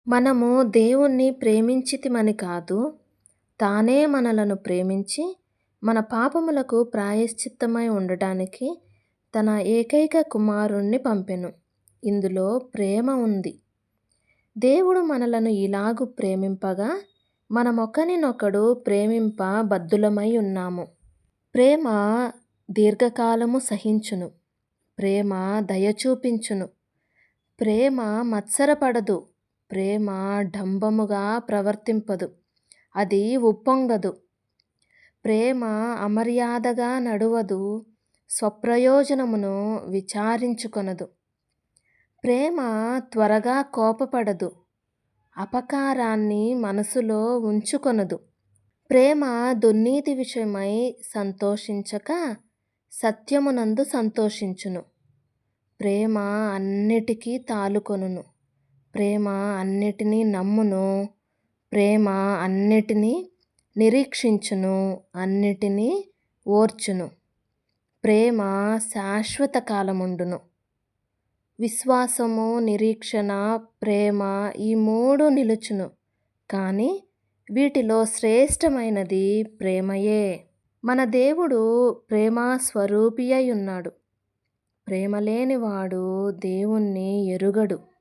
మనము దేవుణ్ణి ప్రేమించితిమని కాదు, తానే మనలను ప్రేమించి, మన పాపములకు ప్రాయశ్చిత్తమై ఉండటానికి తన ఏకైక కుమారుణ్ణి పంపెను. ఇందులో ప్రేమ ఉంది. దేవుడు మనలను ఇలాగు ప్రేమింపగా, మనమొకనినొకడు ప్రేమింప బద్ధులమై ఉన్నాము. ప్రేమ దీర్ఘకాలము సహించును. ప్రేమ దయ చూపించును. ప్రేమ మత్సరపడదు. ప్రేమ డంబముగా ప్రవర్తింపదు. అది ఉప్పొంగదు. ప్రేమ అమర్యాదగా నడువదు. స్వప్రయోజనమును విచారించుకొనదు. ప్రేమ త్వరగా కోపపడదు. అపకారాన్ని మనసులో ఉంచుకొనదు. ప్రేమ దుర్నీతి విషయమై సంతోషించక సత్యమునందు సంతోషించును. ప్రేమ అన్నిటికీ తాలుకొనును. ప్రేమ అన్నిటినీ నమ్మును. ప్రేమ అన్నిటినీ నిరీక్షించును, అన్నిటినీ ఓర్చును. ప్రేమ శాశ్వత కాలముండును. విశ్వాసము, నిరీక్షణ, ప్రేమ ఈ మూడు నిలుచును. కానీ వీటిలో శ్రేష్టమైనది ప్రేమయే. మన దేవుడు ప్రేమ స్వరూపియై ఉన్నాడు. ప్రేమ లేనివాడు దేవుణ్ణి ఎరుగడు.